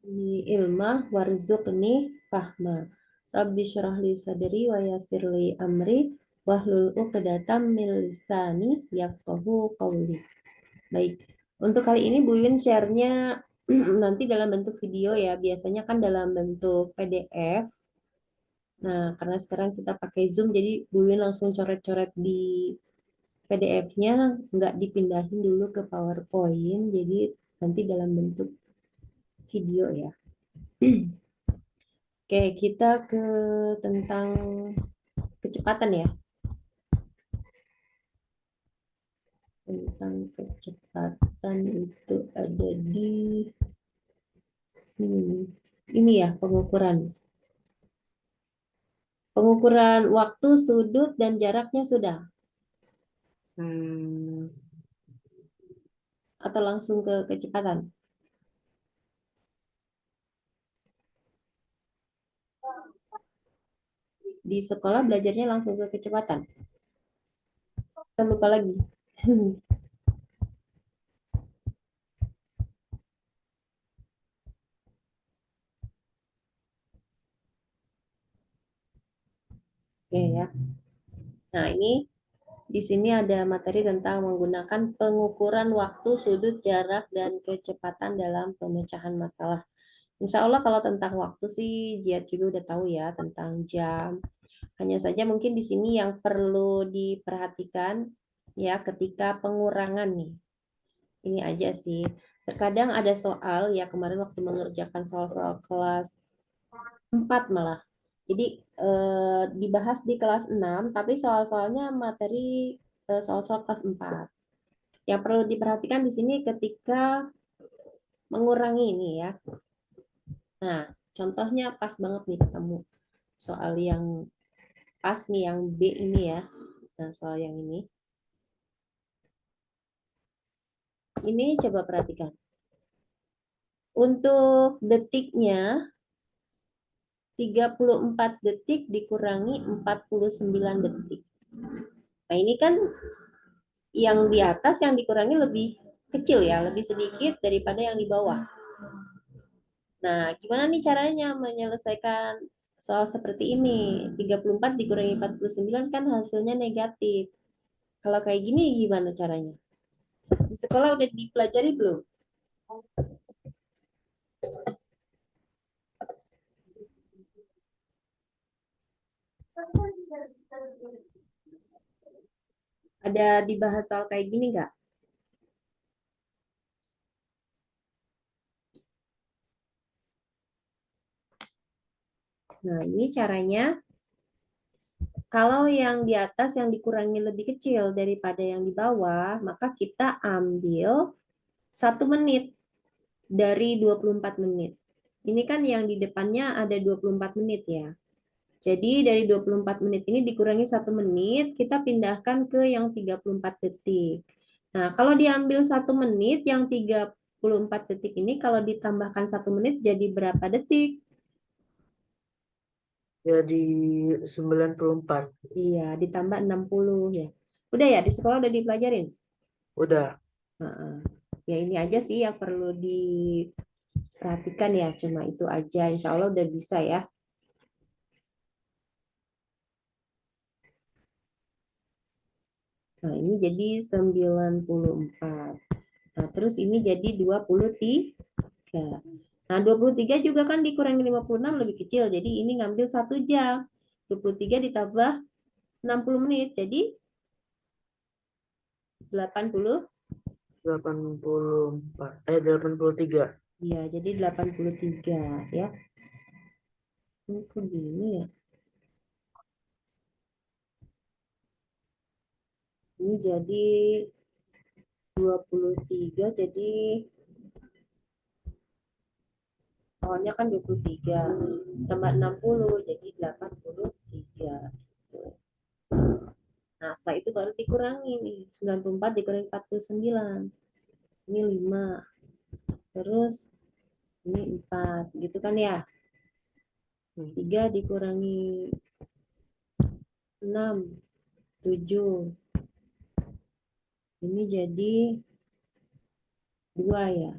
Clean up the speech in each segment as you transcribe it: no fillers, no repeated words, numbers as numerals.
Ini ilma warzuqni fahma. Rabbi syrah li sadri wa yassir li amri wahlul 'uqdatam min lisani yafqahu qawli. Baik. Untuk kali ini Bu Yun share-nya nanti dalam bentuk video ya. Biasanya kan dalam bentuk PDF. Nah, karena sekarang kita pakai Zoom jadi Bu Yun langsung coret-coret di PDF-nya, nggak dipindahin dulu ke PowerPoint. Jadi nanti dalam bentuk video ya. Oke, kita ke tentang kecepatan ya. Tentang kecepatan itu ada di sini. Ini ya pengukuran. Pengukuran waktu, sudut, dan jaraknya sudah. Atau langsung ke kecepatan. Di sekolah belajarnya langsung ke kecepatan. Kita lupa lagi. Oke ya. Nah, ini di sini ada materi tentang menggunakan pengukuran waktu, sudut, jarak, dan kecepatan dalam pemecahan masalah. Insya Allah kalau tentang waktu sih Jiat juga udah tahu ya tentang jam. Hanya saja mungkin di sini yang perlu diperhatikan ya ketika pengurangan nih. Ini aja sih. Terkadang ada soal ya kemarin waktu mengerjakan soal-soal kelas 4 malah. Jadi dibahas di kelas 6 tapi soal-soalnya materi soal-soal kelas 4. Yang perlu diperhatikan di sini ketika mengurangi ini ya. Nah, contohnya pas banget nih ketemu soal yang pas nih yang B ini ya. Nah, soal yang ini. Ini coba perhatikan. Untuk detiknya 34 detik dikurangi 49 detik. Nah, ini kan yang di atas yang dikurangi lebih kecil ya, lebih sedikit daripada yang di bawah. Nah, gimana nih caranya menyelesaikan soal seperti ini? 34 dikurangi 49 kan hasilnya negatif. Kalau kayak gini gimana caranya? Di sekolah udah dipelajari belum? Ada dibahas soal kayak gini nggak? Nah, ini caranya. Kalau yang di atas yang dikurangi lebih kecil daripada yang di bawah, maka kita ambil 1 menit dari 24 menit. Ini kan yang di depannya ada 24 menit ya. Jadi dari 24 menit ini dikurangi 1 menit, kita pindahkan ke yang 34 detik. Nah, kalau diambil 1 menit, yang 34 detik ini kalau ditambahkan 1 menit jadi berapa detik? Jadi 94. Iya, ditambah 60 ya. Udah ya, di sekolah udah dipelajarin? Udah. Heeh. Ya ini aja sih yang perlu diperhatikan ya, cuma itu aja. Insya Allah udah bisa ya. Nah ini jadi 94. Nah terus ini jadi 23. Nah 23 juga kan dikurangi 56 lebih kecil. Jadi ini ngambil 1 jam. 23 ditambah 60 menit. Jadi 80. 84. 83. Ya jadi 83 ya. Ini kok gini ya. Ini jadi 23 jadi awalnya kan 23 tambah 60 jadi 83. Nah, setelah itu baru dikurangi nih. 94 dikurangi 49. Ini 5. Terus ini 4. Gitu kan ya? 3 dikurangi 6. 7. Ini jadi 2 ya.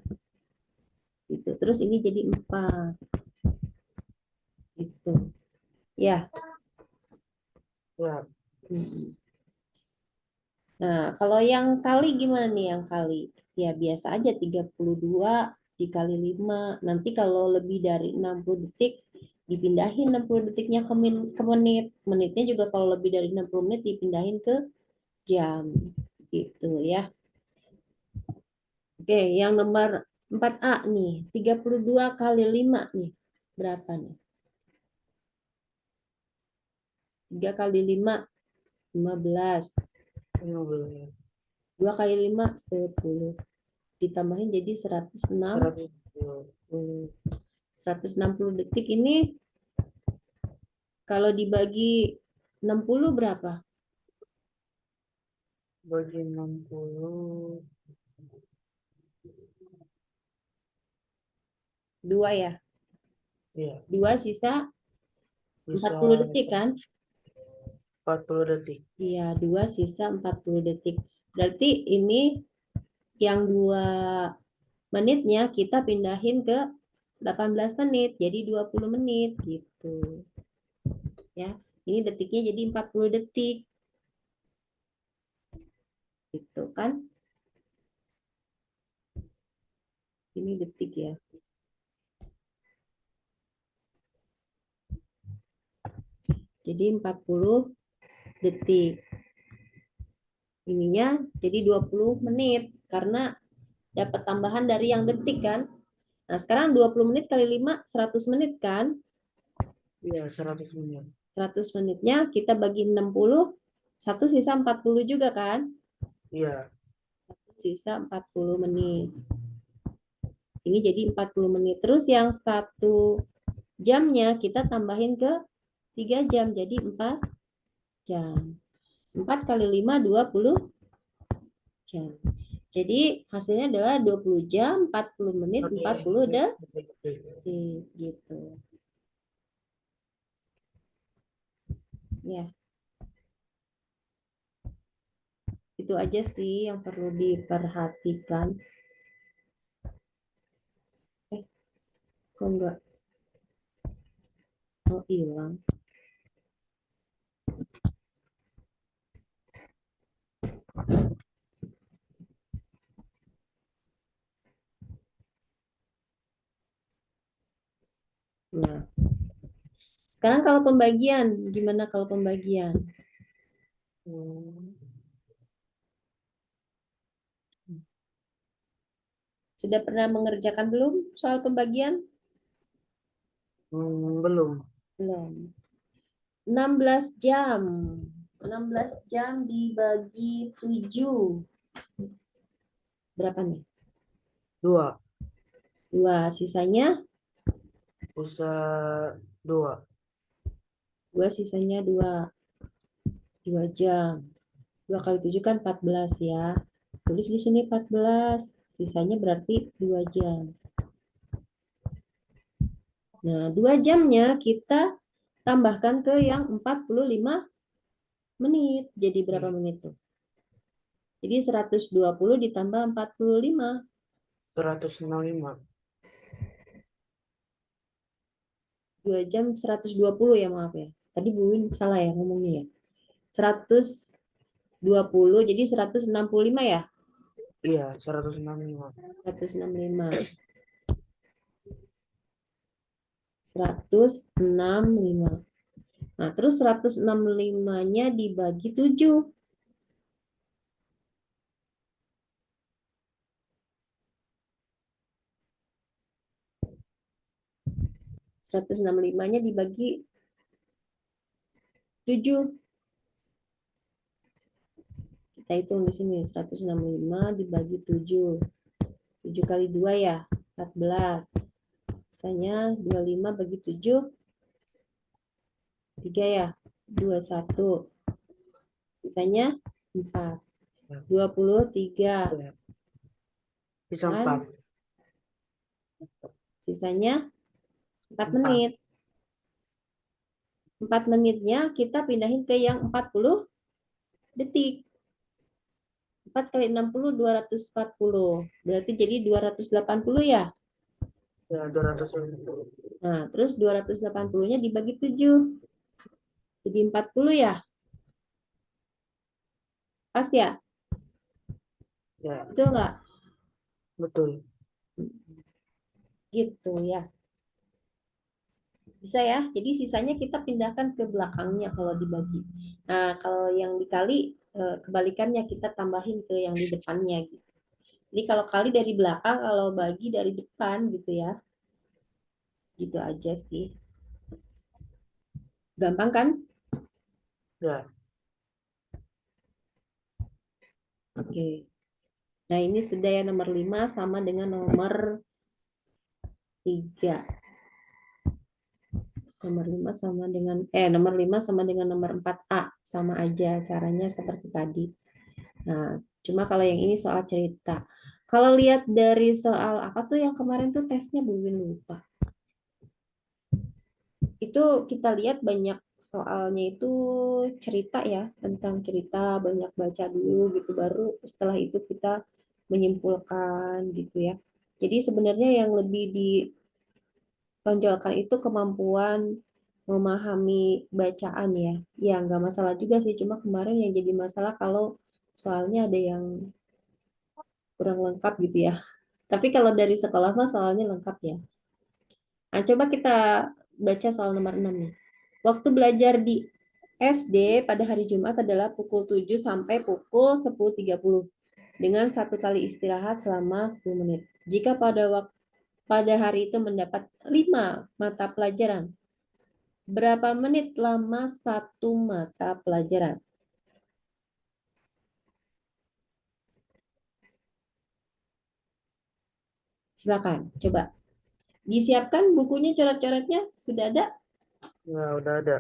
Gitu. terus ini jadi 4. Gitu. Ya. Ya. Nah, kalau yang kali gimana nih yang kali? Ya biasa aja 32 dikali 5. Nanti kalau lebih dari 60 detik dipindahin 60 detiknya ke menit. Menitnya juga kalau lebih dari 60 menit dipindahin ke jam. Gitu ya. Oke, yang nomor 4A nih. 32 kali 5 nih. Berapa nih? 3 kali 5, 15. 15. 2 kali 5, 10. Ditambahin jadi 160. 160 detik ini kalau dibagi 60 berapa? Bagi 60. 2 ya. Ya. 2 sisa Bisa 40 detik kan? 40 detik. Iya, 2 sisa 40 detik. Berarti ini yang 2 menitnya kita pindahin ke 18 menit, jadi 20 menit gitu. Ya. Ini detiknya jadi 40 detik. Gitu kan? Ini detik ya. Jadi 40 detik. Ininya jadi 20 menit karena dapat tambahan dari yang detik kan. Nah, sekarang 20 menit kali 5, 100 menit kan? Iya, 100 menit. 100 menitnya kita bagi 60, 1 sisa 40 juga kan? Iya. 1 sisa 40 menit. Ini jadi 40 menit. Terus yang 1 jamnya kita tambahin ke 3 jam, jadi 4 jam. 4 kali 5, 20 jam. Jadi hasilnya adalah 20 jam, 40 menit, 40 detik. Gitu. Ya. Itu aja sih yang perlu diperhatikan. Kok enggak? Oh, hilang. Nah, sekarang kalau pembagian, gimana kalau pembagian? Sudah pernah mengerjakan belum soal pembagian? Belum. Belum. 16 jam. 16 jam dibagi 7. Berapa nih? 2. 2. Sisanya? Usah 2. 2 sisanya 2. 2 jam. 2 kali 7 kan 14 ya. Tulis di sini 14. Sisanya berarti 2 jam. Nah, 2 jamnya kita tambahkan ke yang 45 menit. Jadi berapa menit tuh? Jadi 120 ditambah 45. 165. 2 jam 120 ya, maaf ya. Tadi Bu Win salah ya ngomongnya ya. 120 jadi 165 ya? Iya, 165. 165. 165. Nah, terus 165-nya dibagi 7. 165-nya dibagi 7. Kita hitung di sini 165 dibagi 7. 7 kali 2 ya, 14. Sisanya 25 bagi 7. 3 ya, 21. Sisanya 4. 23. Bisa Kan? 4. Sisanya 4 4. menit. 4 menitnya kita pindahin ke yang 40 detik. 4 kali 60, 240. Berarti jadi 280 ya? Ya, 280. Nah, terus 280-nya dibagi 7. Jadi 40 ya? Pas ya? Ya, Betul nggak? betul. Gitu ya. Bisa ya? Jadi sisanya kita pindahkan ke belakangnya kalau dibagi. Nah, kalau yang dikali, kebalikannya kita tambahin ke yang di depannya gitu. Jadi kalau kali dari belakang, kalau bagi dari depan gitu ya. Gitu aja sih. Gampang kan? Ya, Oke. Nah, ini sudah ya nomor 5 sama dengan nomor 3. Nomor 5 sama dengan nomor 4A, sama aja caranya seperti tadi. Nah, cuma kalau yang ini soal cerita. Kalau lihat dari soal apa tuh yang kemarin tuh tesnya Buwin lupa. Itu kita lihat banyak soalnya itu cerita ya, tentang cerita, banyak baca dulu gitu, baru setelah itu kita menyimpulkan gitu ya. Jadi sebenarnya yang lebih ditonjolkan itu kemampuan memahami bacaan ya. Ya nggak masalah juga sih, cuma kemarin yang jadi masalah kalau soalnya ada yang kurang lengkap gitu ya. Tapi kalau dari sekolah mah soalnya lengkap ya. Nah, coba kita baca soal nomor 6 nih. Waktu belajar di SD pada hari Jumat adalah pukul 7 sampai pukul 10.30 dengan satu kali istirahat selama 10 menit. Jika pada hari itu mendapat 5 mata pelajaran, berapa menit lama satu mata pelajaran? Silakan, coba. Disiapkan bukunya, coret-coretnya, sudah ada? ya udah ada.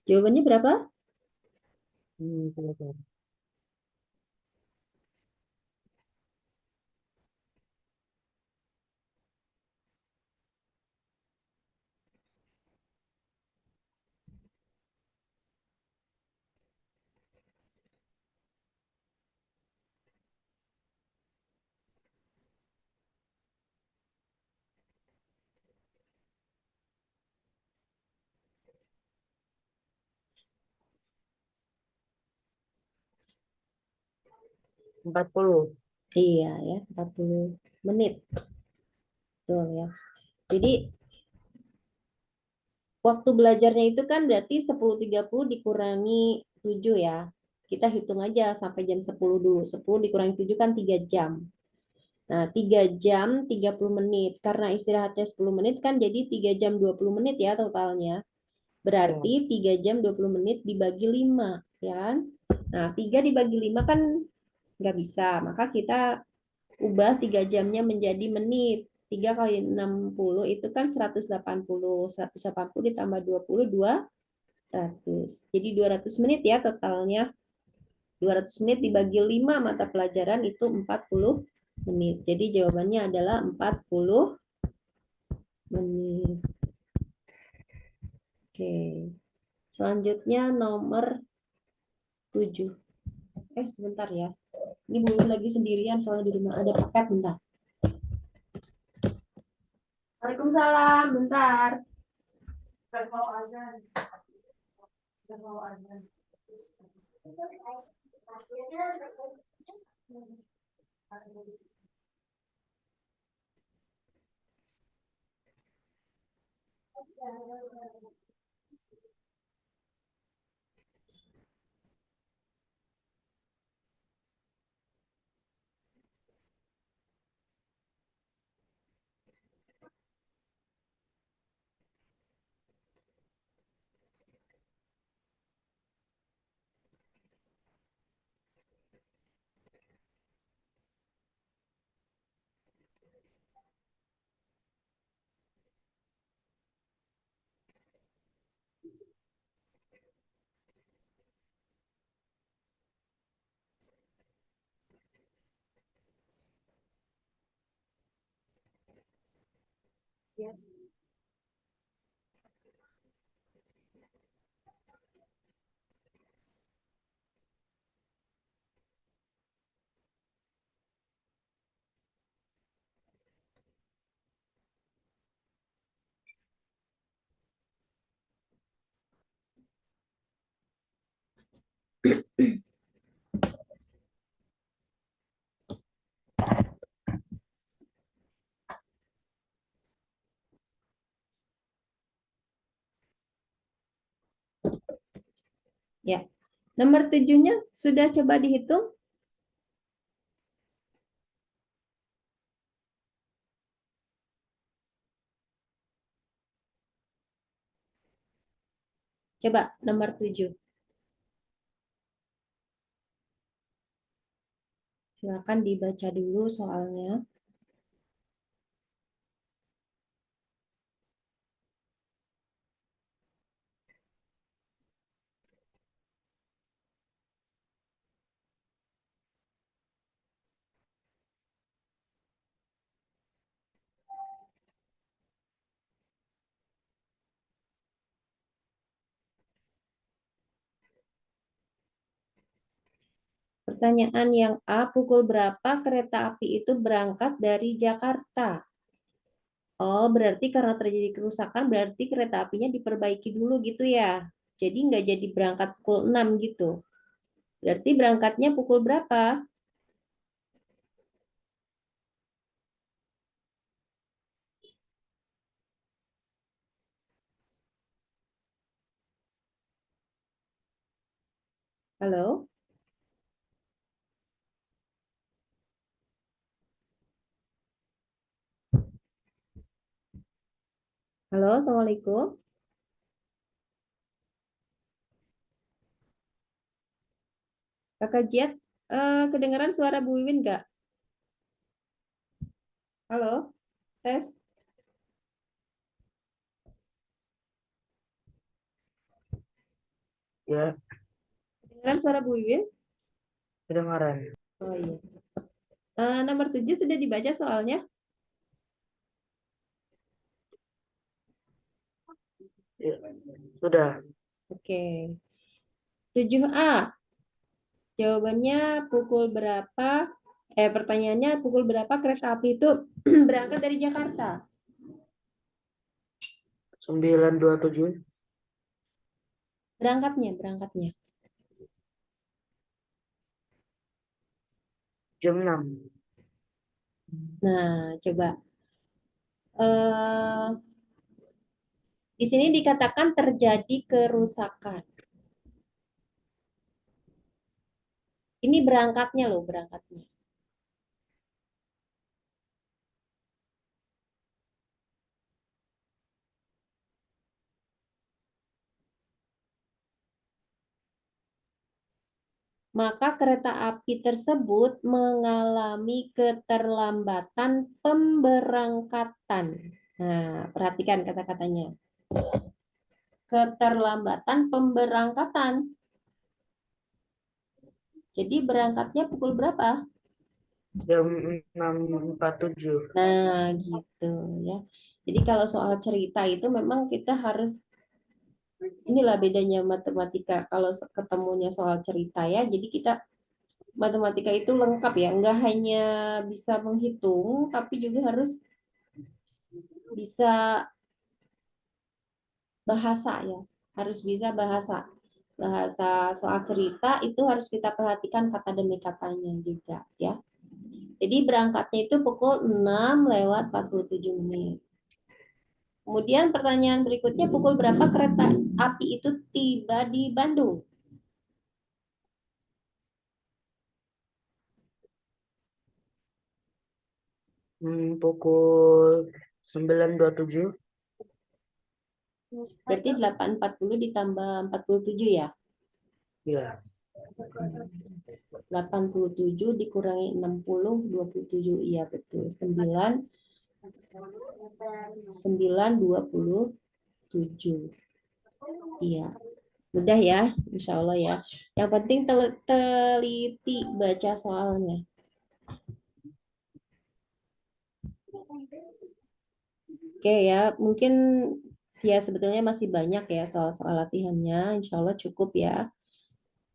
Jawabannya berapa? Silakan. 40. Iya ya, 40 menit. Betul ya. Jadi waktu belajarnya itu kan berarti 10.30 dikurangi 7 ya. Kita hitung aja sampai jam 10 dulu. 10 dikurangi 7 kan 3 jam. Nah, 3 jam 30 menit. Karena istirahatnya 10 menit kan jadi 3 jam 20 menit ya totalnya. Ya, Berarti 3 jam 20 menit dibagi 5, ya kan? Nah, 3 dibagi 5 kan nggak bisa. Maka kita ubah 3 jamnya menjadi menit. 3 kali 60 itu kan 180. 180 ditambah 20, 200. Jadi 200 menit ya totalnya. 200 menit dibagi 5 mata pelajaran itu 40 menit. Jadi jawabannya adalah 40 menit. Oke. Selanjutnya nomor 7. Sebentar ya. Ini Bu lagi sendirian soalnya di rumah ada paket bentar. Waalaikumsalam, bentar. Ya, nomor 7-nya sudah coba dihitung? Coba nomor 7. Silakan dibaca dulu soalnya. Pertanyaan yang A, pukul berapa kereta api itu berangkat dari Jakarta? Oh, berarti karena terjadi kerusakan, berarti kereta apinya diperbaiki dulu gitu ya. Jadi nggak jadi berangkat pukul 6 gitu. Berarti berangkatnya pukul berapa? Halo? Halo, Assalamualaikum. Kakak Jet, kedengaran suara Bu Wiwin nggak? Halo, tes. Ya, Kedengaran suara Bu Wiwin? kedengaran. Oh iya. Nomor 7 sudah dibaca soalnya? Ya, sudah. Oke. 7A. Jawabannya pukul berapa? Pertanyaannya pukul berapa kereta api itu berangkat dari Jakarta? 9.27 Berangkatnya. jam 6. Nah, coba. Eh, di sini dikatakan terjadi kerusakan. Ini berangkatnya loh, berangkatnya. Maka kereta api tersebut mengalami keterlambatan pemberangkatan. Nah, perhatikan kata-katanya. Keterlambatan pemberangkatan. Jadi berangkatnya pukul berapa? Jam 6.47. Nah, gitu ya. Jadi kalau soal cerita itu memang kita harus inilah bedanya matematika kalau ketemunya soal cerita ya. Jadi kita matematika itu lengkap ya, nggak hanya bisa menghitung, tapi juga harus bisa bahasa ya, harus bisa bahasa. Bahasa soal cerita itu harus kita perhatikan kata demi katanya juga ya. Jadi berangkatnya itu pukul 6:47. Kemudian pertanyaan berikutnya, pukul berapa kereta api itu tiba di Bandung? Pukul 9.27. Berarti 8.40 ditambah 47 ya? Ya, 87 dikurangi 60, 27. Iya betul. 9:27. Iya. Mudah ya, insya Allah ya. Yang penting teliti baca soalnya. Oke ya, mungkin ya sebetulnya masih banyak ya soal-soal latihannya. Insya Allah cukup ya.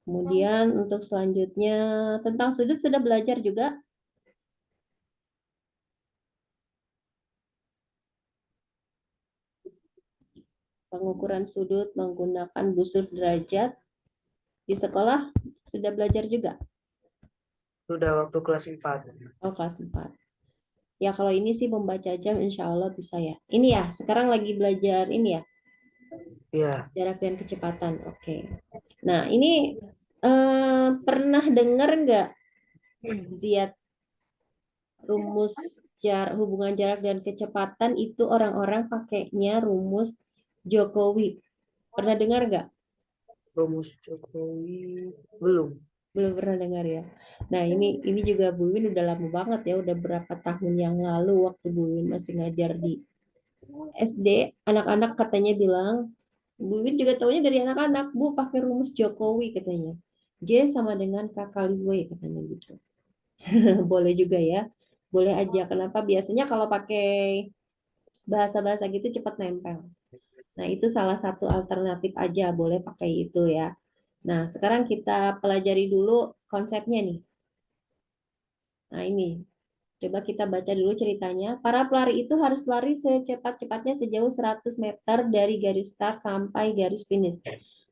Kemudian untuk selanjutnya tentang sudut sudah belajar juga. Pengukuran sudut menggunakan busur derajat di sekolah sudah belajar juga. sudah waktu kelas 4. Oh, kelas 4. Ya kalau ini sih membaca jam insya Allah bisa ya. Ini ya, sekarang lagi belajar ini ya, Ya, jarak dan kecepatan. Oke. Nah ini pernah dengar nggak Ziat rumus hubungan jarak dan kecepatan itu orang-orang pakainya rumus Jokowi. Pernah dengar nggak? rumus Jokowi belum. Belum pernah dengar ya. Nah, ini juga Bu Win udah lama banget ya, udah berapa tahun yang lalu waktu Bu Win masih ngajar di SD, anak-anak katanya bilang, Bu Win juga taunya dari anak-anak, Bu pakai rumus Jokowi katanya. J sama dengan K kali W katanya gitu. Boleh juga ya. Boleh aja. Kenapa? Biasanya kalau pakai bahasa-bahasa gitu cepat nempel. Nah, itu salah satu alternatif aja, boleh pakai itu ya. Nah, sekarang kita pelajari dulu konsepnya nih. Nah, ini coba kita baca dulu ceritanya. Para pelari itu harus lari secepat-cepatnya sejauh 100 meter dari garis start sampai garis finish.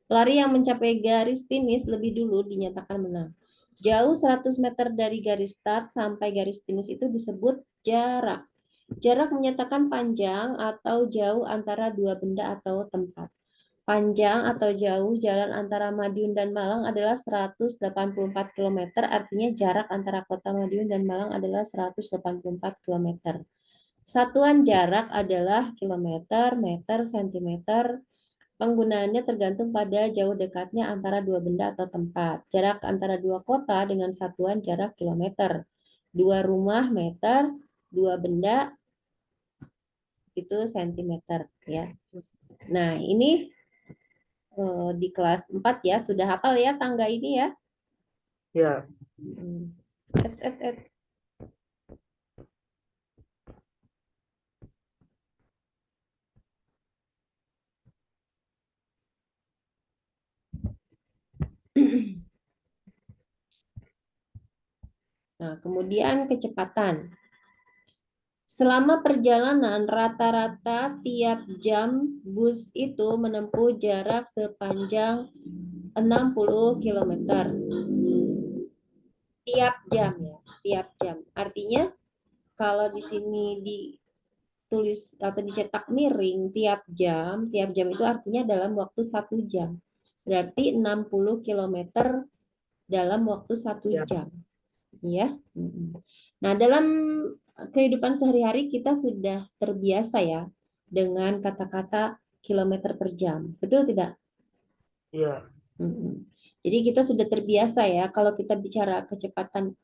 Pelari yang mencapai garis finish lebih dulu dinyatakan menang. Jauh 100 meter dari garis start sampai garis finish itu disebut jarak. Jarak menyatakan panjang atau jauh antara dua benda atau tempat. Panjang atau jauh jalan antara Madiun dan Malang adalah 184 km, artinya jarak antara kota Madiun dan Malang adalah 184 km. Satuan jarak adalah kilometer, meter, sentimeter. Penggunaannya tergantung pada jauh dekatnya antara dua benda atau tempat. Jarak antara dua kota dengan satuan jarak kilometer. Dua rumah meter, dua benda itu sentimeter ya. Nah, ini di kelas 4 ya, sudah hafal ya tangga ini ya. Ya, Hmm. Nah, kemudian kecepatan. Selama perjalanan, rata-rata tiap jam bus itu menempuh jarak sepanjang 60 km. Tiap jam ya, tiap jam. Artinya kalau di sini ditulis atau dicetak miring tiap jam itu artinya dalam waktu 1 jam. Berarti 60 km dalam waktu 1 jam. Ya. Nah, dalam kehidupan sehari-hari kita sudah terbiasa ya dengan kata-kata kilometer per jam. Betul tidak? ya, Jadi kita sudah terbiasa ya kalau kita bicara kecepatan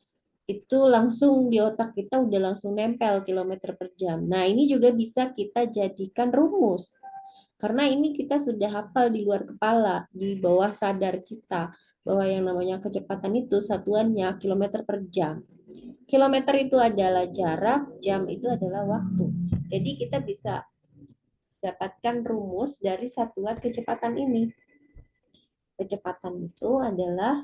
itu langsung di otak kita udah langsung nempel kilometer per jam. Nah, ini juga bisa kita jadikan rumus. Karena ini kita sudah hafal di luar kepala, di bawah sadar kita bahwa yang namanya kecepatan itu satuannya kilometer per jam. Kilometer itu adalah jarak, jam itu adalah waktu. Jadi kita bisa dapatkan rumus dari satuan kecepatan ini. Kecepatan itu adalah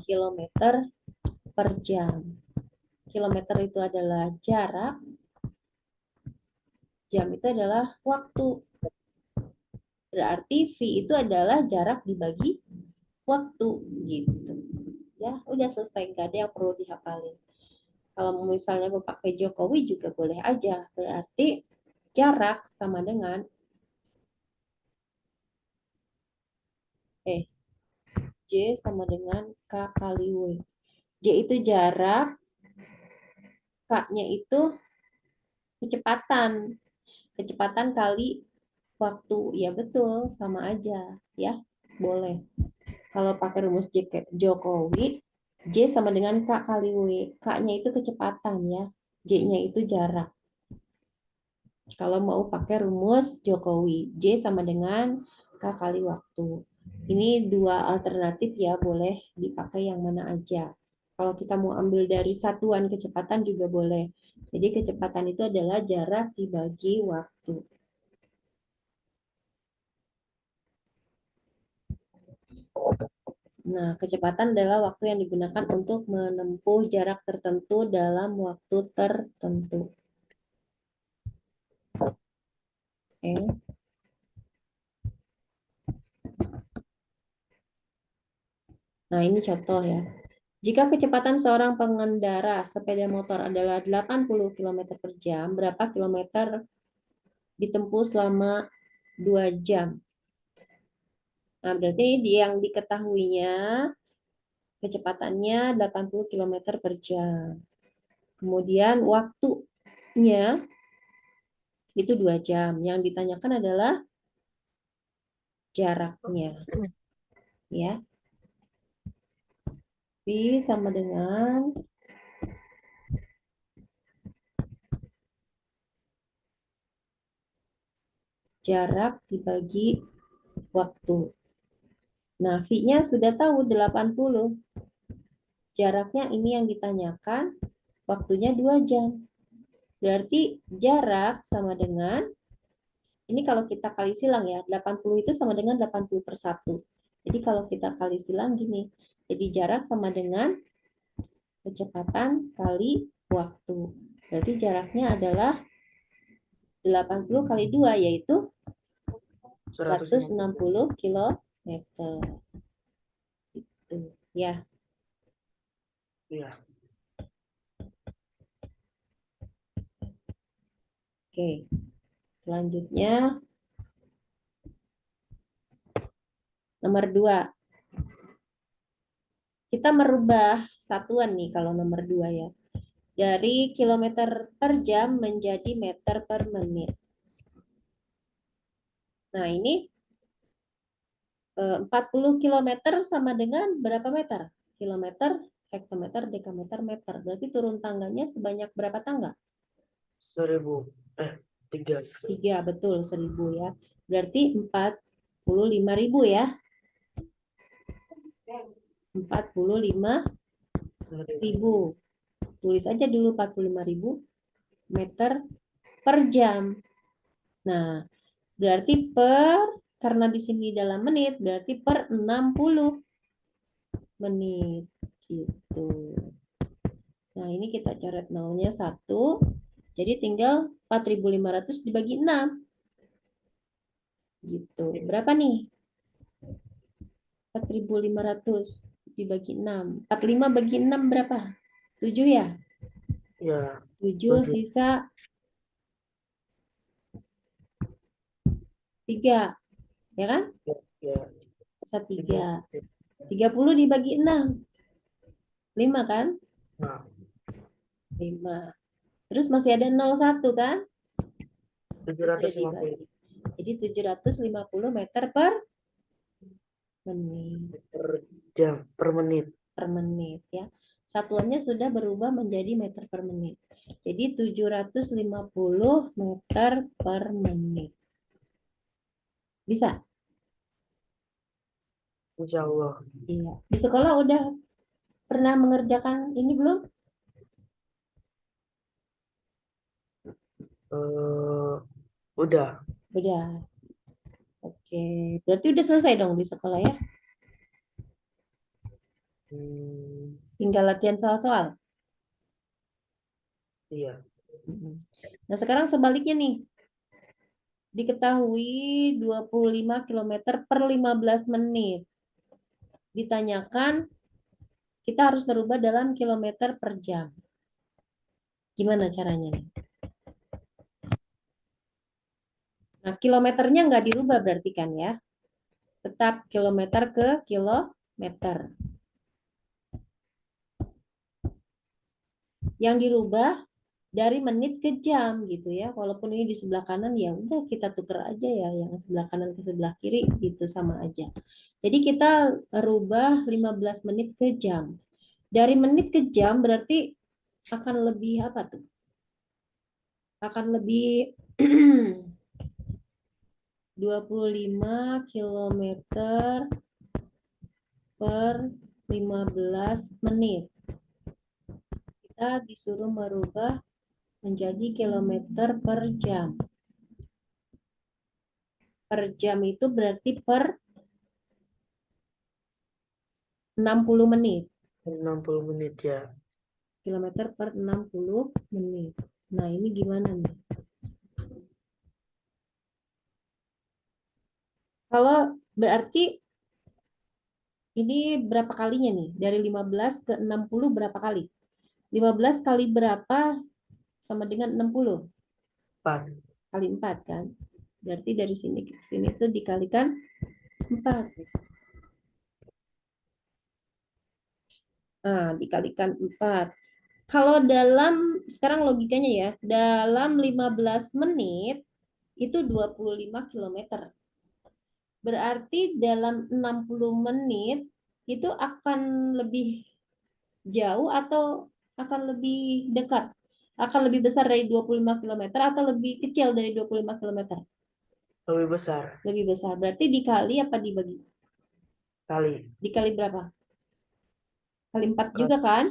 kilometer per jam. kilometer itu adalah jarak, jam itu adalah waktu. Berarti V itu adalah jarak dibagi waktu gitu. Ya, udah selesai, nggak ada yang perlu dihafalin. Kalau misalnya mau pakai Jokowi juga boleh aja. Berarti jarak sama dengan J sama dengan K kali W. J itu jarak, K-nya itu kecepatan. Kecepatan kali waktu. Ya betul, sama aja. Ya, boleh. Kalau pakai rumus Jokowi, J sama dengan K kali W. K-nya itu kecepatan ya. J-nya itu jarak. Kalau mau pakai rumus Jokowi, J sama dengan K kali waktu. Ini dua alternatif ya, boleh dipakai yang mana aja. Kalau kita mau ambil dari satuan kecepatan juga boleh. Jadi kecepatan itu adalah jarak dibagi waktu. Nah, kecepatan adalah waktu yang digunakan untuk menempuh jarak tertentu dalam waktu tertentu. Oke. Nah, ini contoh ya. Jika kecepatan seorang pengendara sepeda motor adalah 80 km per jam, berapa kilometer ditempuh selama 2 jam? Nah, berarti yang diketahuinya kecepatannya 80 km per jam. Kemudian waktunya itu 2 jam. Yang ditanyakan adalah jaraknya. Ya. V sama dengan jarak dibagi waktu. Nah, V-nya sudah tahu 80. Jaraknya ini yang ditanyakan, waktunya 2 jam. Berarti jarak sama dengan, ini kalau kita kali silang ya, 80 itu sama dengan 80 per 1. Jadi kalau kita kali silang gini, jadi jarak sama dengan kecepatan kali waktu. Berarti jaraknya adalah 80 kali 2, yaitu 160 kilometer. Gitu. Ya. Iya. Oke. Selanjutnya nomor 2. Kita merubah satuan nih kalau nomor 2 ya. Dari kilometer per jam menjadi meter per menit. Nah, ini 40 kilometer sama dengan berapa meter? Kilometer, hektometer, dekameter, meter. Berarti turun tangganya sebanyak berapa tangga? 1000. 3. 3, betul, 1000 ya. Berarti 45.000 ya. 45.000. Tulis aja dulu 45.000 meter per jam. Nah, berarti karena di sini dalam menit, berarti per 60 menit. Gitu. Nah, ini kita coret nolnya 1. Jadi tinggal 4.500 dibagi 6. Gitu. Berapa nih? 4.500 dibagi 6. 45 bagi 6 berapa? 7 ya? Ya. 7 sisa 3. Ya kan? Ya. Sisa 3. 30 dibagi 6. 5 kan? Nah. 5. Terus masih ada 01 kan? Sudah 750. dibagi. Jadi 750 meter per menit. Per jam, per menit. Per menit ya. Satuannya sudah berubah menjadi meter per menit. Jadi 750 meter per menit. Bisa? Insya Allah. Iya. Di sekolah udah pernah mengerjakan ini belum? Udah. Udah. Oke. Berarti udah selesai dong di sekolah ya? Hmm, Tinggal latihan soal-soal. Iya. Nah, sekarang sebaliknya nih. Diketahui 25 km per 15 menit. Ditanyakan, kita harus merubah dalam kilometer per jam. Gimana caranya nih? Nah, kilometernya nggak dirubah berarti kan ya? Tetap kilometer ke kilometer. Yang dirubah dari menit ke jam gitu ya. Walaupun ini di sebelah kanan ya udah kita tuker aja ya yang sebelah kanan ke sebelah kiri gitu sama aja. Jadi kita rubah 15 menit ke jam. Dari menit ke jam berarti akan lebih apa tuh? Akan lebih 25 km per 15 menit. Kita disuruh merubah menjadi kilometer per jam. Per jam itu berarti per 60 menit. 60 menit ya. Kilometer per 60 menit. Nah, ini gimana nih? Kalau berarti ini berapa kalinya nih? Dari 15 ke 60 berapa kali? 15 kali berapa sama dengan 60? 4. Kali 4 kan? Berarti dari sini ke sini tuh dikalikan 4. Nah, dikalikan 4. Kalau dalam, sekarang logikanya ya, dalam 15 menit itu 25 kilometer. Berarti dalam 60 menit itu akan lebih jauh atau akan lebih dekat? Akan lebih besar dari 25 kilometer atau lebih kecil dari 25 kilometer? Lebih besar. Lebih besar. Berarti dikali apa dibagi? Kali. Dikali berapa? Kali 4 Kali. juga kan?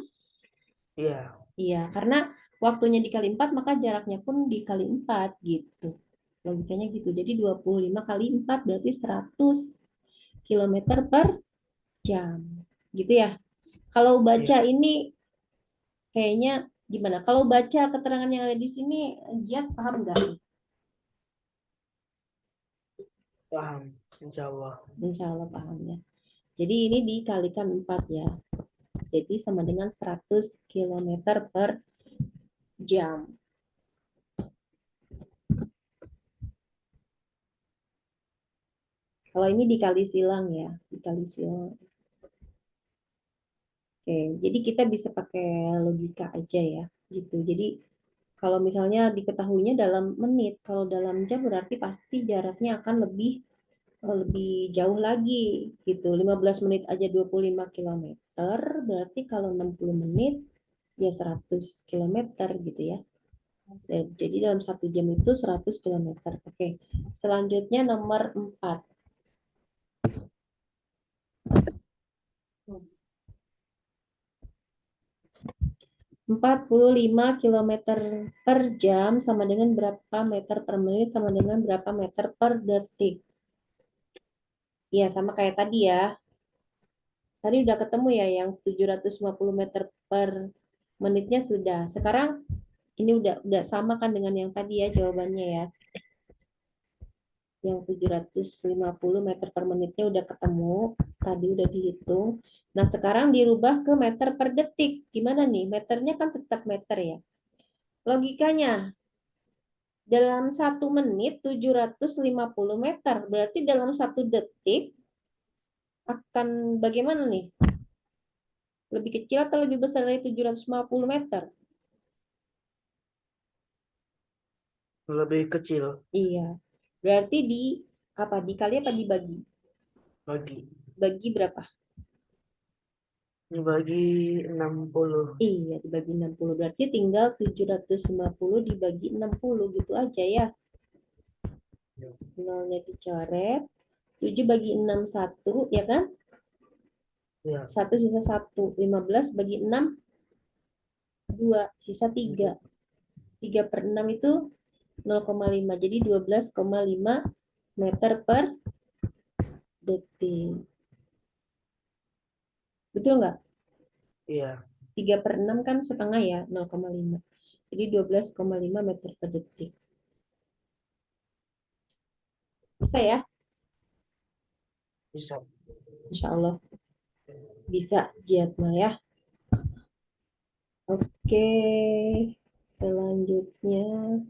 Iya. Iya, karena waktunya dikali 4 maka jaraknya pun dikali 4 gitu. Logikanya gitu. Jadi 25 kali 4 berarti 100 kilometer per jam. Gitu ya. Kalau Iya. baca ini kayaknya gimana? Kalau baca keterangan yang ada di sini, Jiat paham nggak? Paham. Insya Allah. Insya Allah paham ya. Jadi ini dikalikan 4 ya. Jadi sama dengan 100 kilometer per jam. Kalau ini dikali silang ya. Dikali silang. Oke, jadi kita bisa pakai logika aja ya, gitu. Jadi kalau misalnya diketahuinya dalam menit, kalau dalam jam berarti pasti jaraknya akan lebih jauh lagi, gitu. 15 menit aja 25 kilometer, berarti kalau 60 menit ya 100 kilometer gitu ya. Jadi dalam 1 jam itu 100 kilometer. Oke, selanjutnya nomor 4. 45 kilometer per jam sama dengan berapa meter per menit sama dengan berapa meter per detik. Iya, sama kayak tadi ya. Tadi udah ketemu ya yang 750 meter per menitnya sudah. Sekarang ini udah sama kan dengan yang tadi ya jawabannya ya. Yang 750 meter per menitnya udah ketemu. Tadi udah dihitung. Nah, sekarang dirubah ke meter per detik. Gimana nih? Meternya kan tetap meter ya. Logikanya, dalam 1 menit 750 meter. Berarti dalam 1 detik akan bagaimana nih? Lebih kecil atau lebih besar dari 750 meter? Lebih kecil. Iya. Berarti di apa? Dikali apa dibagi? Bagi. Bagi berapa? Ini bagi 60. Iya, dibagi 60. Berarti tinggal 750 dibagi 60 gitu aja ya. Nolnya dicoret. 7 bagi 6 1, ya kan? Ya. 1 sisa 1. 15 bagi 6 2, sisa 3. 3 per 6 itu 0,5. Jadi 12,5 meter per detik. Betul nggak? Iya. 3 per 6 kan setengah ya, 0,5. Jadi 12,5 meter per detik. Bisa ya? Bisa. Insya Allah bisa Jiatma ya. Oke, selanjutnya.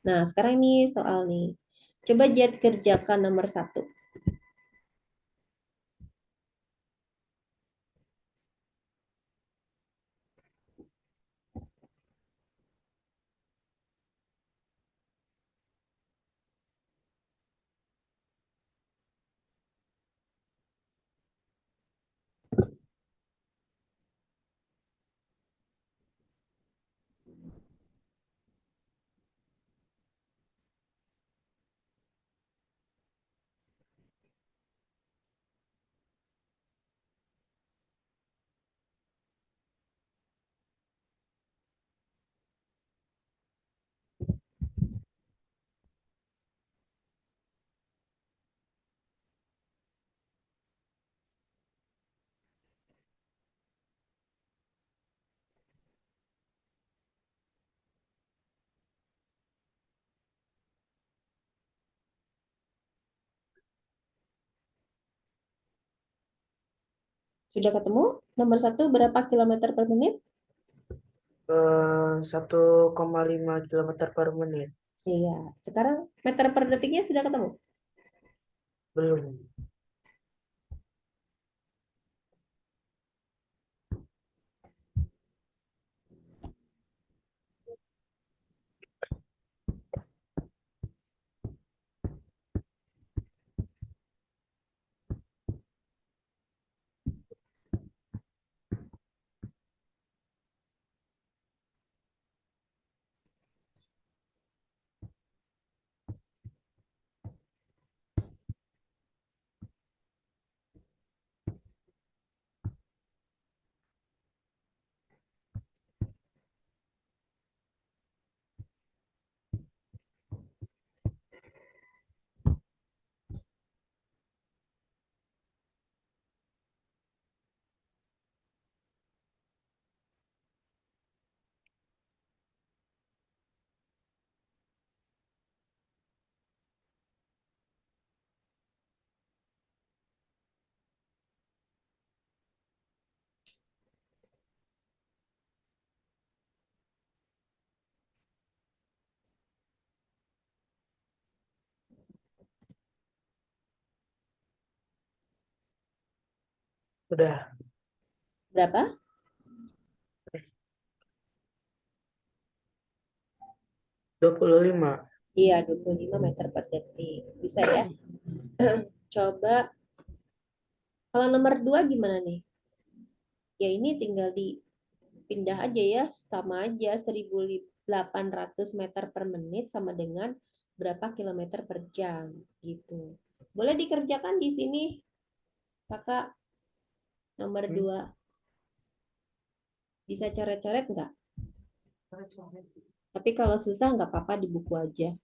Nah, sekarang ini soal nih. Coba Jat kerjakan nomor 1. Sudah ketemu? Nomor 1 berapa kilometer per menit? 1,5 kilometer per menit. Iya. Sekarang meter per detiknya sudah ketemu? Belum. Udah. Berapa? 25. Iya, 25 meter per detik. Bisa ya? Coba, kalau nomor 2 gimana nih? Ya ini tinggal dipindah aja ya, sama aja 1.800 meter per menit sama dengan berapa kilometer per jam gitu. Boleh dikerjakan di sini, Kakak, nomor 2. Bisa coret-coret nggak? Tapi kalau susah nggak apa-apa di buku aja.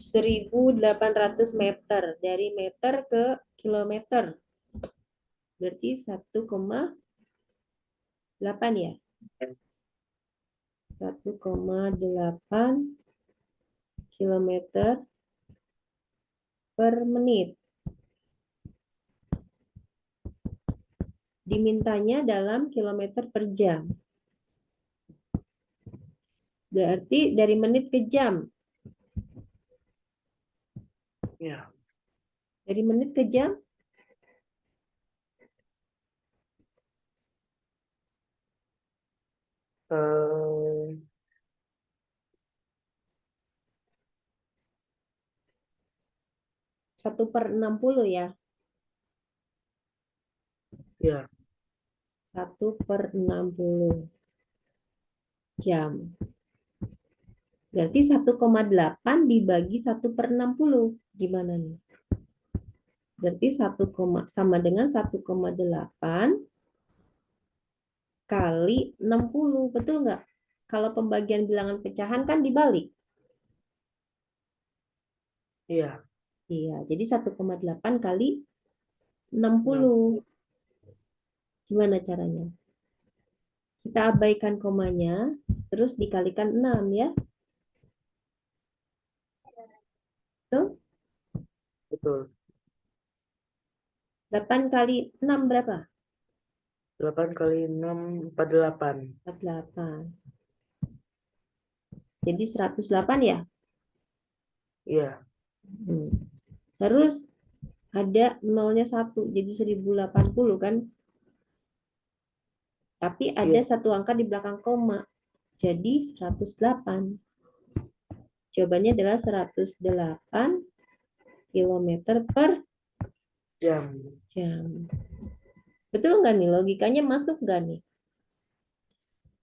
1.800 meter. Dari meter ke kilometer. Berarti 1,8 ya? 1,8 kilometer per menit. Dimintanya dalam kilometer per jam. Berarti dari menit ke jam. Ya. Dari menit ke jam, Eh, 1/60 ya. ya. 1/60 jam. Berarti 1,8 dibagi 1/60. Gimana nih? Berarti 1, sama dengan 1,8 kali 60. Betul nggak? Kalau pembagian bilangan pecahan kan dibalik. Iya. Iya, jadi 1,8 kali 60. 6. Gimana caranya? Kita abaikan komanya, terus dikalikan 6 ya. Tuh, Betul. 8 kali 6 berapa? 8 kali 6, 48. 48. Jadi 108 ya? Iya. Hmm. Terus ada nolnya 1, jadi 1080 kan? Tapi ada Iya. satu angka di belakang koma, jadi 108. Jawabannya adalah 108 kilometer per Jam. jam. Betul nggak nih? Logikanya masuk nggak nih?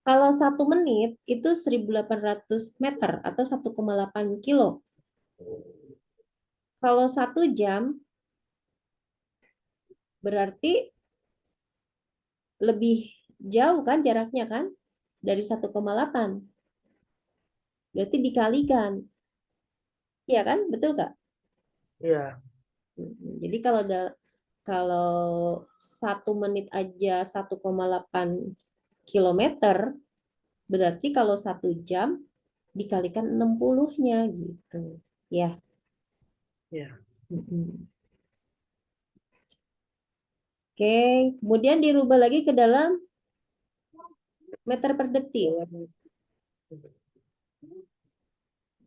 Kalau 1 menit itu 1800 meter atau 1,8 kilo. Kalau 1 jam berarti lebih jauh kan jaraknya kan? Dari 1,8. Berarti dikalikan. Iya kan? Betul nggak? Iya. Jadi kalau 1 menit aja 1,8 kilometer, berarti kalau 1 jam dikalikan 60-nya gitu. Ya. Iya. Oke, kemudian dirubah lagi ke dalam meter per detik. Dalam-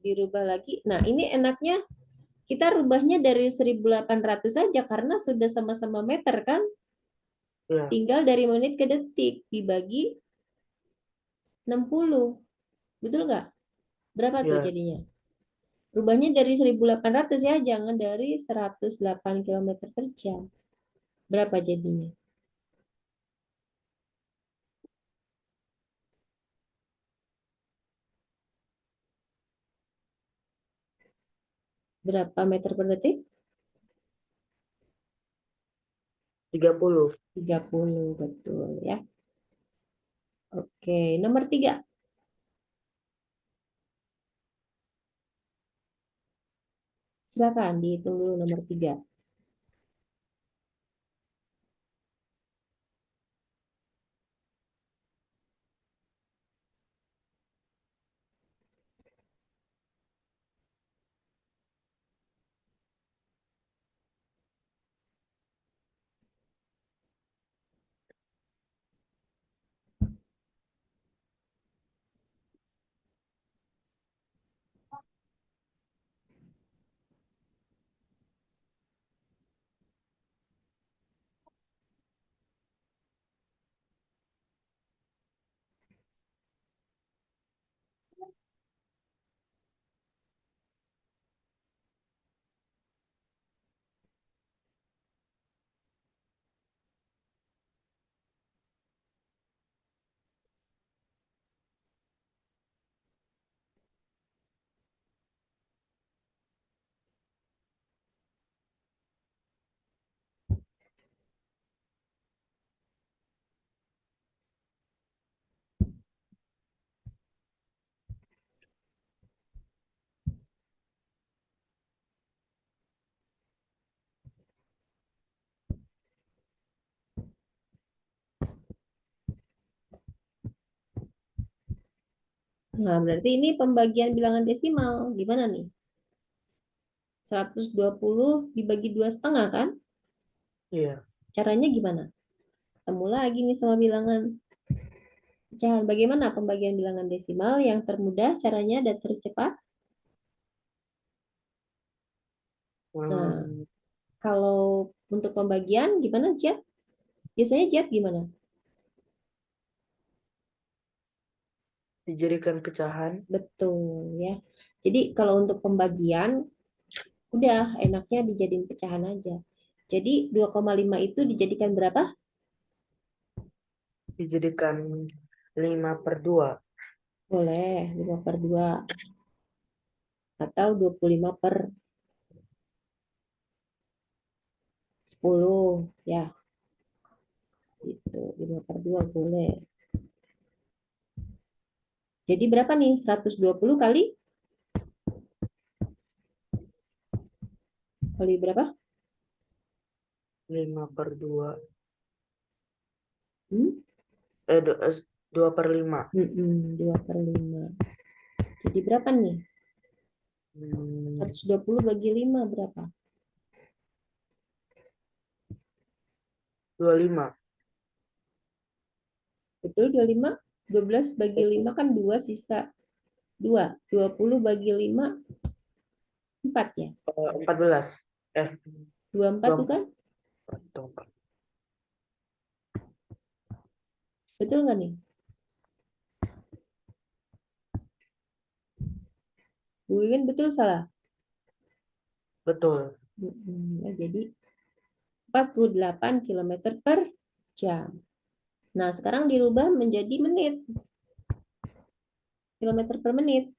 Dirubah lagi. Nah, ini enaknya kita rubahnya dari 1800 saja karena sudah sama-sama meter kan? Iya. Tinggal dari menit ke detik dibagi 60. Betul nggak? Berapa tuh Iya. jadinya? Rubahnya dari 1800 ya, jangan dari 108 kilometer per jam. Berapa jadinya? Berapa meter per detik? 30. 30, betul ya. Oke, nomor 3. Silakan dihitung dulu nomor 3. Nah, berarti ini pembagian bilangan desimal. Gimana nih? 120 dibagi 2,5 kan? Iya. Caranya gimana? Ketemu lagi nih sama bilangan pecahan. Bagaimana pembagian bilangan desimal yang termudah caranya dan tercepat? Nah, Hmm, kalau untuk pembagian gimana, Jat? Biasanya Jat gimana? dijadikan pecahan. Betul ya. Jadi kalau untuk pembagian udah enaknya dijadiin pecahan aja. Jadi 2,5 itu dijadikan berapa? Dijadikan 5/2. Boleh 5/2 atau 25/10 ya. Gitu. 5/2 boleh. Jadi berapa nih? 120 kali berapa? 5/2. Hmm? 2/5. 2/5. Jadi berapa nih? 120 bagi 5 berapa? 25. Betul 25? 12 bagi 5 kan 2 sisa 2. 20 bagi 5 4 ya? 14. 24 tuh kan? 24. Betul nggak nih? Bu Wiwin betul salah? Betul. Ya, jadi 48 km per jam. Nah, sekarang dirubah menjadi menit. Kilometer per menit.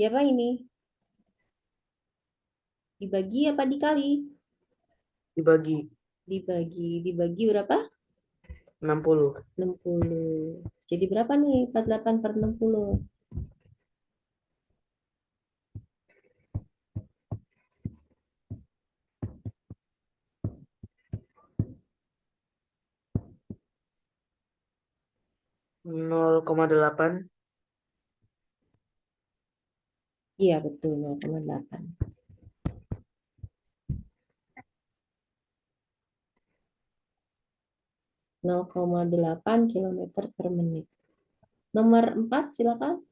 Ya apa ini? Dibagi apa dikali? Dibagi Dibagi berapa? 60. 60. Jadi berapa nih 48 per 60? 0,8. Iya, betul 0,8. 0,8 kilometer per menit. Nomor 4 silakan.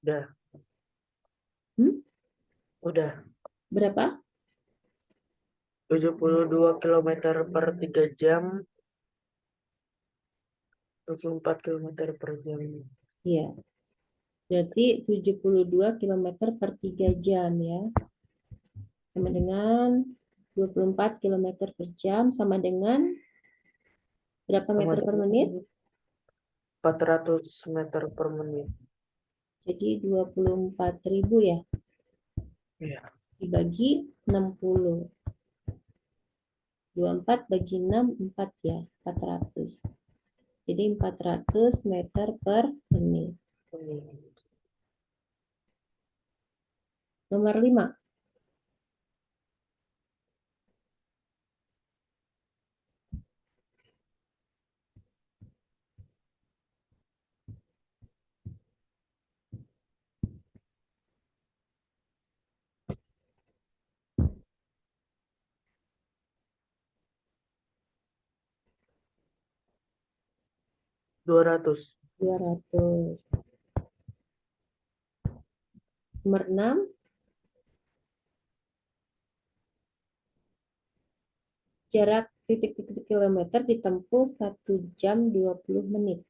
Udah. Hmm? Udah. Berapa? 72 km per 3 jam. 24 km per jam. Iya. Berarti 72 kilometer per 3 jam ya. Sama dengan 24 kilometer per jam sama dengan berapa Sama meter per dengan menit? 400 meter per menit. Jadi 24.000 ya. Iya. Dibagi 60. 24 bagi 6, 4 ya. 400. Jadi 400 meter per menit. Nomor 5. 200. 200. Nomor 6. Jarak titik-titik kilometer ditempuh 1 jam 20 menit.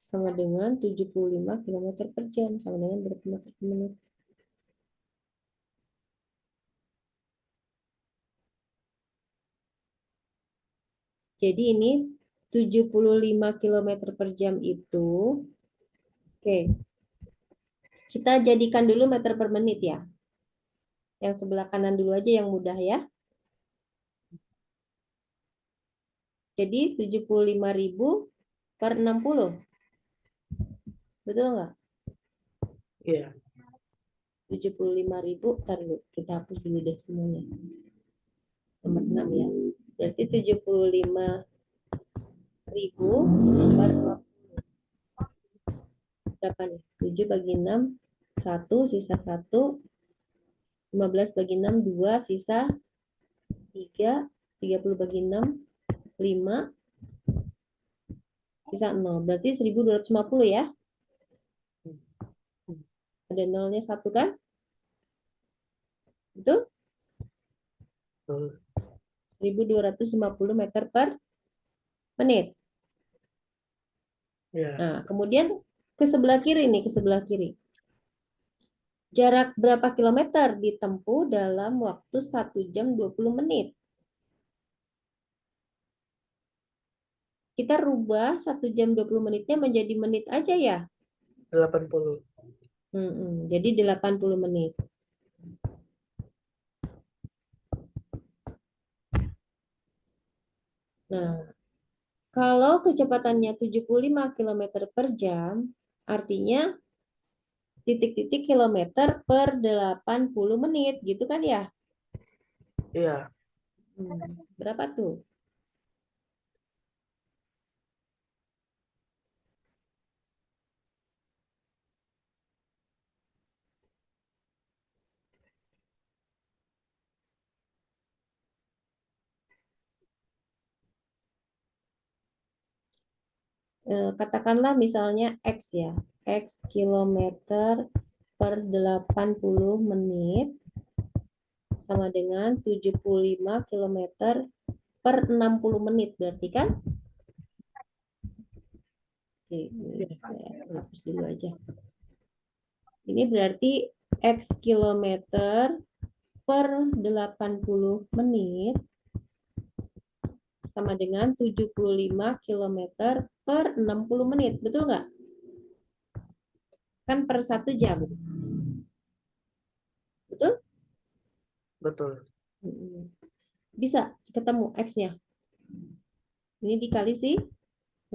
Sama dengan 75 km per jam. Sama dengan berapa meter per menit? Jadi ini 75 km per jam itu, oke, kita jadikan dulu meter per menit ya. Yang sebelah kanan dulu aja yang mudah ya. Jadi 75.000 per 60. Betul nggak? Iya. 75.000, ntar dulu, kita hapus dulu deh semuanya. Nomor 6 ya. Berarti 75.000 per 60. Berapa nih? 7 bagi 6, 1, sisa 1. 15 bagi 6, 2, sisa 3. 30 bagi 6, 5. Sisa 0. Berarti 1.250 ya. Ada nolnya 1 kan? Betul? Betul. 1.250 meter per menit. Iya. Nah, kemudian ke sebelah kiri nih, ke sebelah kiri. Jarak berapa kilometer ditempuh dalam waktu 1 jam 20 menit? Kita rubah 1 jam 20 menitnya menjadi menit aja ya. 80. Jadi 80 menit. Nah, kalau kecepatannya 75 km per jam, artinya titik-titik kilometer per 80 menit, gitu kan ya? Iya. Berapa tuh? Katakanlah misalnya X ya. X kilometer per 80 menit sama dengan 75 kilometer per 60 menit. Berarti kan? Oke, ini saya hapus dulu aja. Ini berarti X kilometer per 80 menit sama dengan 75 kilometer per 60 menit. Betul nggak? Kan per 1 jam. Betul? Betul. Bisa ketemu X-nya. Ini dikali sih.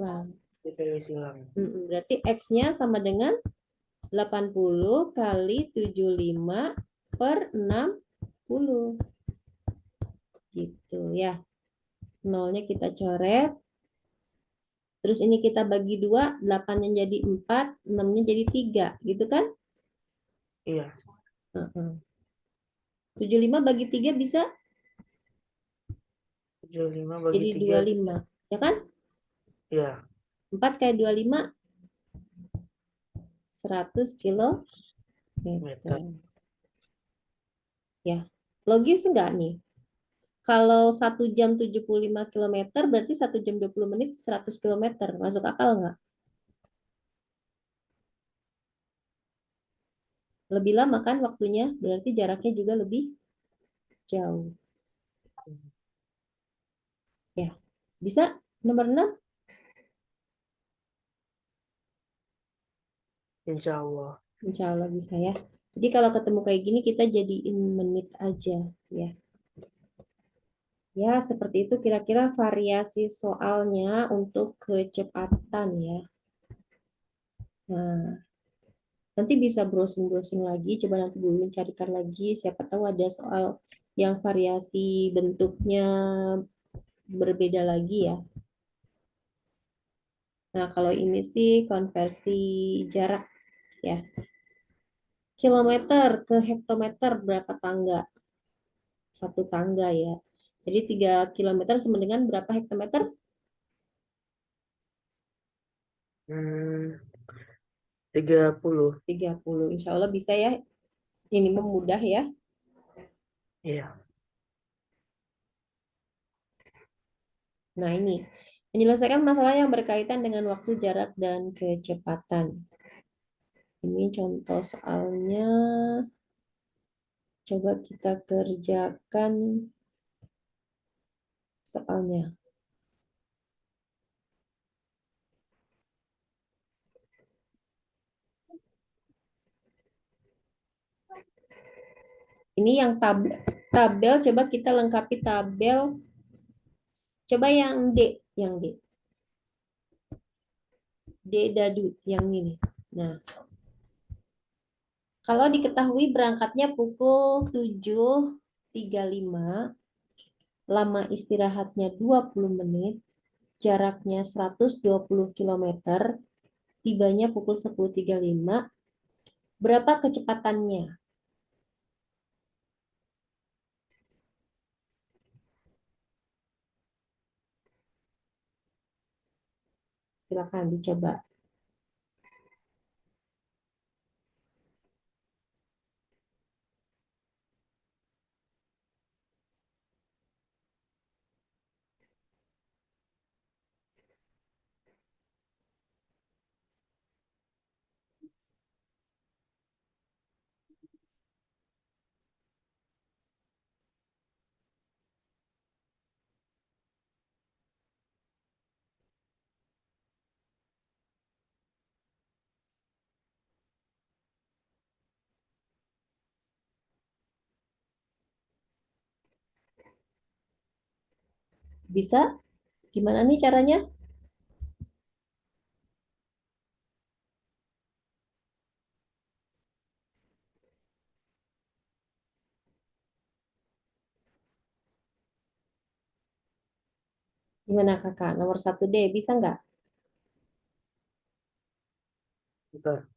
Nah, Dikali silang. berarti X-nya sama dengan 80 kali 75 per 60. Gitu ya. Nolnya kita coret. Terus ini kita bagi 2, 8-nya jadi 4, 6-nya jadi 3. Gitu kan? Iya. 75 bagi 3 bisa 75 bagi jadi 3. 25. Ya kan? Iya. 4 kali 25, 100 km. Meter. Ya, logis enggak nih? Kalau 1 jam 75 kilometer, berarti 1 jam 20 menit 100 kilometer. Masuk akal enggak? Lebih lama kan waktunya, berarti jaraknya juga lebih jauh. Ya, bisa nomor 6? Insya Allah. Insya Allah bisa ya. Jadi kalau ketemu kayak gini, kita jadiin menit aja ya. Ya, seperti itu kira-kira variasi soalnya untuk kecepatan ya. Nah, nanti bisa browsing-browsing lagi, coba nanti Bu Yun carikan lagi, siapa tahu ada soal yang variasi bentuknya berbeda lagi ya. Nah, kalau ini sih konversi jarak ya. Kilometer ke hektometer berapa tangga? Satu tangga ya. Jadi 3 kilometer sama dengan berapa hektometer? 30. 30. Insya Allah bisa ya. Ini mudah ya. Iya. Nah, ini. Menyelesaikan masalah yang berkaitan dengan waktu, jarak, dan kecepatan. Ini contoh soalnya. Coba kita kerjakan soalnya. Ini yang tabel, coba kita lengkapi tabel. Coba yang D, yang D. D dadu yang ini. Nah, kalau diketahui berangkatnya pukul 7.35, lama istirahatnya 20 menit, jaraknya 120 km, tibanya pukul 10.35, berapa kecepatannya? Silakan dicoba. Bisa? Gimana nih caranya? Gimana kakak? Nomor 1D, bisa nggak? Bentar.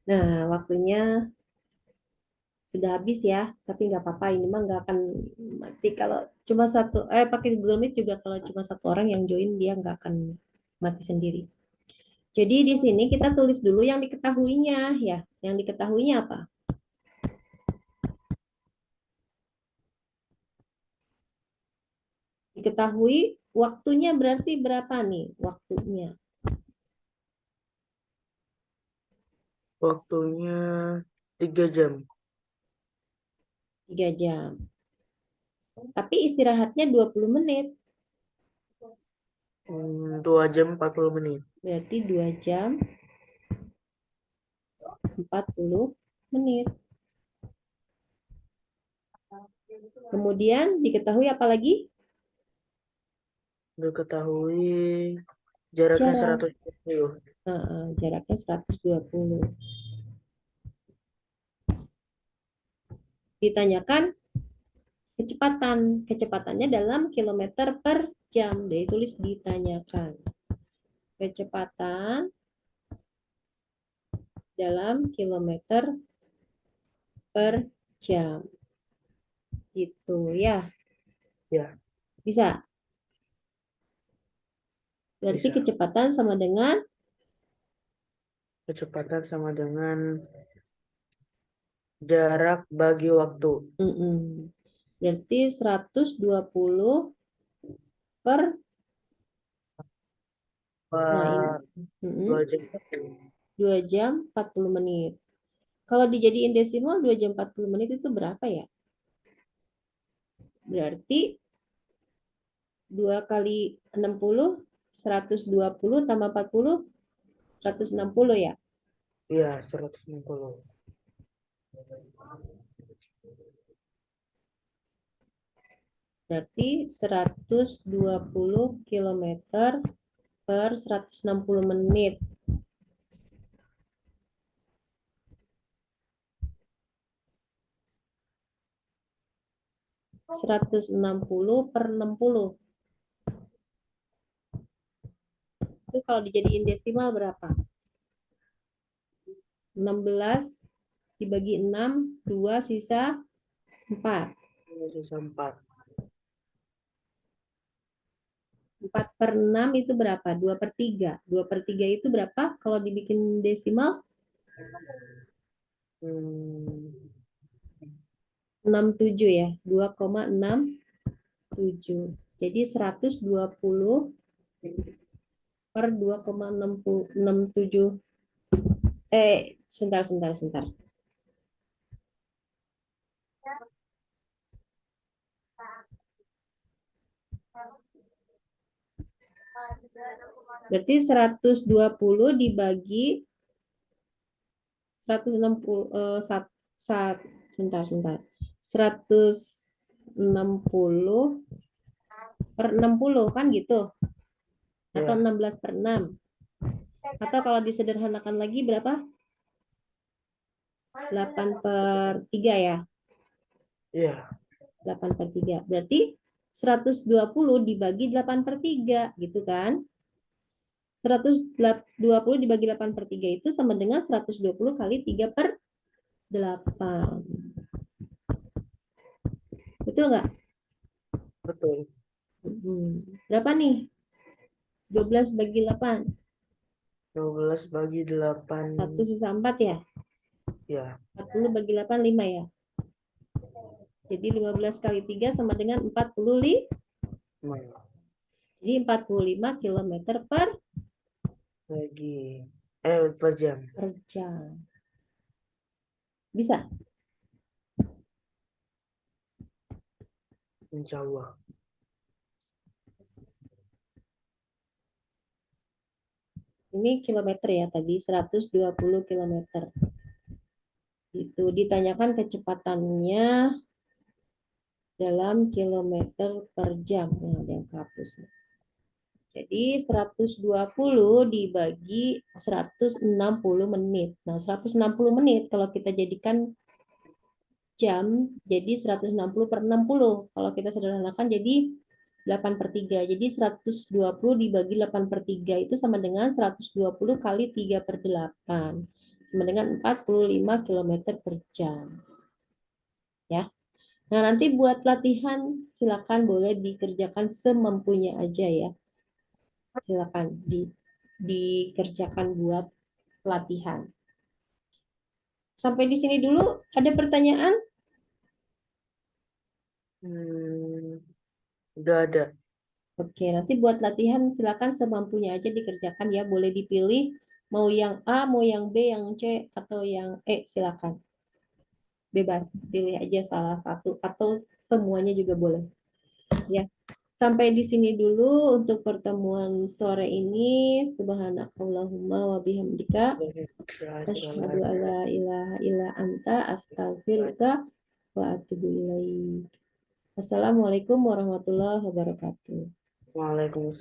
Nah, waktunya sudah habis ya, tapi nggak apa-apa. Ini mah nggak akan mati kalau cuma satu. Pakai Google Meet juga kalau cuma satu orang yang join dia nggak akan mati sendiri. Jadi di sini kita tulis dulu yang diketahuinya ya. Yang diketahuinya apa? Diketahui waktunya berarti berapa nih waktunya? Waktunya 3 jam. 3 jam. Tapi istirahatnya 20 menit. 2 jam 40 menit. Berarti 2 jam 40 menit. Kemudian diketahui apa lagi? Diketahui jaraknya Jarak. 120. Jaraknya 120. Ditanyakan kecepatan. Kecepatannya dalam kilometer per jam. Jadi tulis ditanyakan. Kecepatan dalam kilometer per jam. Gitu ya. Ya, Bisa. Berarti bisa. kecepatan sama dengan Kecepatan sama dengan jarak bagi waktu. berarti 120 per nah ini Pak, 2 jam. 2 jam 40 menit. Kalau dijadiin desimal 2 jam 40 menit itu berapa ya? Berarti 2 kali 60 120 tambah 40 160 ya. Iya, 160. Berarti 120 kilometer per 160 menit. 160 per 60. Itu kalau dijadiin desimal berapa? 16 dibagi 6, 2 sisa 4. Sisa 4. 4 per 6 itu berapa? 2 per 3. 2 per 3 itu berapa? Kalau dibikin desimal? 67 ya. 2,67. Jadi 120 per 2,67. Sebentar. Berarti 120 dibagi 160 sebentar. 160 per 60 kan gitu. Atau Ya. 16 per 6. Atau kalau disederhanakan lagi berapa? 8 per 3 ya. Iya. 8 per 3. Berarti 120 dibagi 8 per 3 gitu kan. 120 dibagi 8 per 3 itu sama dengan 120 kali 3 per 8. Betul nggak? Betul. Berapa nih? 12 bagi 8. 12 bagi 8. 1 sisa 4 ya? Ya. 40 bagi 8, 5 ya? Jadi 15 kali 3 sama dengan 45. Jadi 45 km per per jam. Bisa? Insya Allah. Ini kilometer ya tadi 120 kilometer. Itu ditanyakan kecepatannya dalam kilometer per jam. Nah, ada yang kehapus. Jadi 120 dibagi 160 menit. Nah, 160 menit kalau kita jadikan jam, jadi 160 per 60. Kalau kita sederhanakan jadi 8 per 3. Jadi 120 dibagi 8 per 3 itu sama dengan 120 kali 3 per 8. Sama dengan 45 km per jam. Ya. Nah, nanti buat latihan silakan boleh dikerjakan semampunya aja ya. Silakan dikerjakan buat latihan. Sampai di sini dulu, ada pertanyaan? Udah ada. Oke, nanti buat latihan silakan semampunya aja dikerjakan ya. Boleh dipilih mau yang A, mau yang B, yang C, atau yang E, silakan. Bebas, pilih aja salah satu atau semuanya juga boleh. Ya. Sampai di sini dulu untuk pertemuan sore ini. Subhanakallahumma wa bihamdika asyhadu alla ilaha illa anta astaghfiruka wa atubu ilaik. Assalamualaikum warahmatullahi wabarakatuh. Waalaikumsalam.